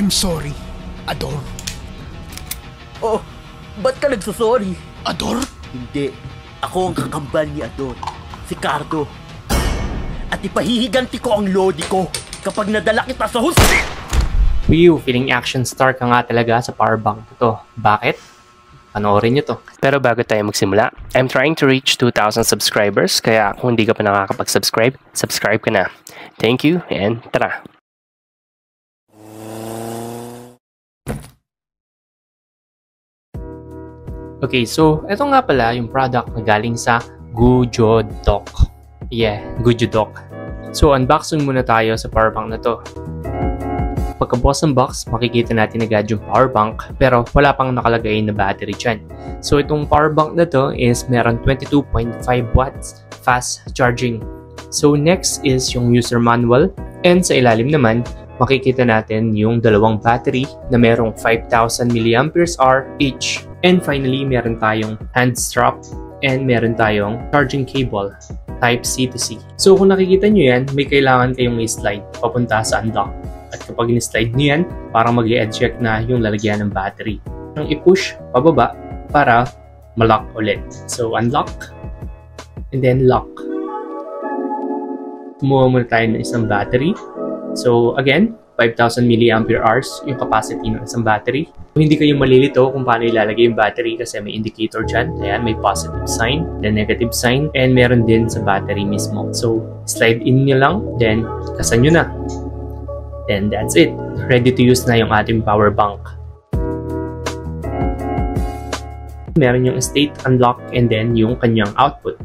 I'm sorry, Ador. Oh, ba't ka nagsasorry? Ador? Hindi. Ako ang kakambal ni Ador, si Cardo. At ipahihiganti ko ang lodi ko kapag nadala kita sa hustis! Whew, feeling action star ka nga talaga sa powerbank na to. Bakit? Panoorin nyo to. Pero bago tayo magsimula, I'm trying to reach 2,000 subscribers, kaya kung hindi ka pa nakakapag-subscribe, subscribe ka na. Thank you, and tara! Okay, so ito nga pala yung product na galing sa Gujodok. Yeah, Gujodok. So unboxing muna tayo sa powerbank na to. Pagkabukas ng box, makikita natin agad yung powerbank pero wala pang nakalagay na battery dyan. So itong powerbank na to is meron 22.5 watts fast charging. So next is yung user manual, and sa ilalim naman, makikita natin yung dalawang battery na merong 5,000 mAh each. And finally, meron tayong hand strap and meron tayong charging cable type C to C. So kung nakikita nyo yan, may kailangan kayong i-slide papunta sa unlock. At kapag in-slide nyo yan, parang mag-i-eject na yung lalagyan ng battery. Ang i-push pababa para ma-lock ulit. So unlock and then lock. Kumuha muna tayo ng isang battery. So again, 5,000 mAh yung capacity ng isang battery. Kung hindi kayo malilito kung paano ilalagay yung battery kasi may indicator dyan. Ayan, may positive sign, then negative sign, and meron din sa battery mismo. So, slide in nyo lang, then kasan nyo na. Then that's it. Ready to use na yung ating power bank. Meron yung state, unlock, and then yung kanyang output.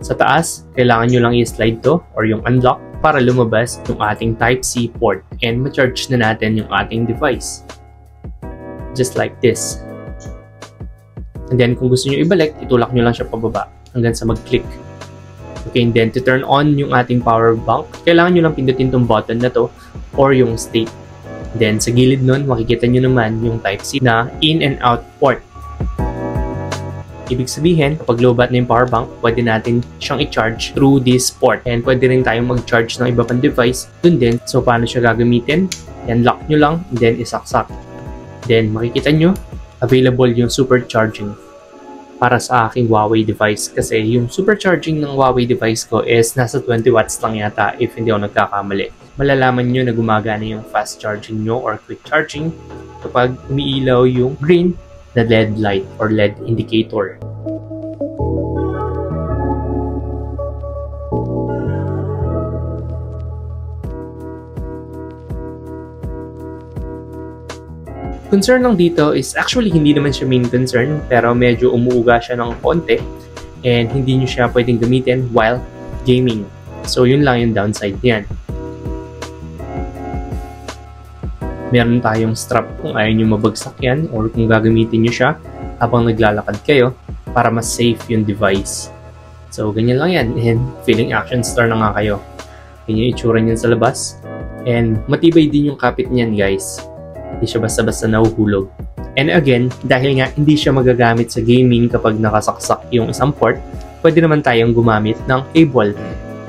Sa taas, kailangan nyo lang i-slide to or yung unlock para lumabas yung ating Type-C port and ma-charge na natin yung ating device. Just like this. And then kung gusto nyo ibalik, itulak nyo lang siya pababa hanggang sa mag-click. Okay, and then to turn on yung ating power bank, kailangan nyo lang pindutin tong button na to or yung state. Then sa gilid nun, makikita nyo naman yung Type-C na in and out port. Ibig sabihin, kapag low-bat na yung power bank, pwede natin siyang i-charge through this port. And pwede rin tayong mag-charge ng iba pang device dun din. So, paano siya gagamitin? Yan, lock nyo lang, and then isaksak. Then, makikita nyo, available yung supercharging para sa aking Huawei device. Kasi yung supercharging ng Huawei device ko is nasa 20 watts lang yata if hindi ako nagkakamali. Malalaman nyo na gumagana yung fast charging nyo or quick charging kapag umiilaw yung green na LED light or LED indicator. Concern lang dito is actually hindi naman siya main concern pero medyo umuuga siya ng konti and hindi nyo siya pwedeng gamitin while gaming. So yun lang yung downside niyan. Meron tayong strap kung ayaw nyo mabagsak yan or kung gagamitin nyo siya habang naglalakad kayo para mas safe yung device. So, ganyan lang yan. And feeling action star na nga kayo. Ganyan yung itsura niyan sa labas. And matibay din yung kapit niyan, guys. Hindi siya basta-basta nahuhulog. And again, dahil nga hindi siya magagamit sa gaming kapag nakasaksak yung isang port, pwede naman tayong gumamit ng cable.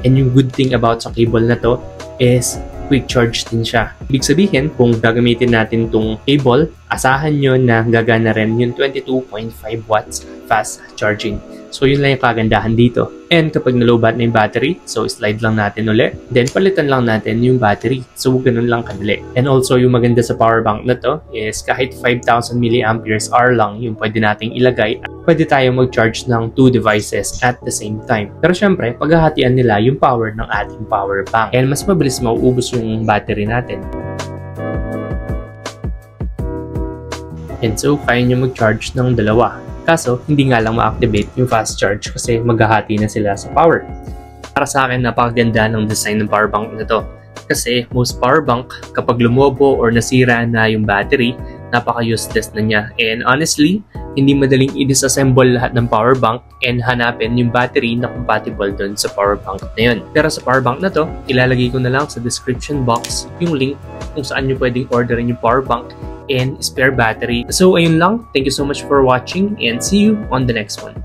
And yung good thing about sa cable na to is quick charge din siya. Ibig sabihin, kung gagamitin natin tong cable, asahan nyo na gagana rin yung 22.5 watts fast charging. So yun lang yung kagandahan dito. And kapag nalobat na yung battery, so slide lang natin ulit. Then palitan lang natin yung battery. So ganun lang kadali. And also yung maganda sa power bank na to is kahit 5,000 mAh lang yung pwede nating ilagay, pwede tayo mag-charge ng 2 devices at the same time. Pero syempre, paghahatian nila yung power ng ating power bank. And mas mabilis mauubos yung battery natin. And so, kaya nyo mag-charge ng dalawa. Kaso, hindi nga lang ma-activate yung fast charge kasi maghahati na sila sa power. Para sa akin, napakaganda ng design ng power bank na to. Kasi most power bank, kapag lumobo or nasira na yung battery, napaka-useless na niya. And honestly, hindi madaling i-disassemble lahat ng power bank and hanapin yung battery na compatible dun sa power bank na yun. Pero sa power bank na to, ilalagay ko na lang sa description box yung link kung saan nyo pwedeng orderin yung power bank and spare battery. So ayun lang, thank you so much for watching and see you on the next one.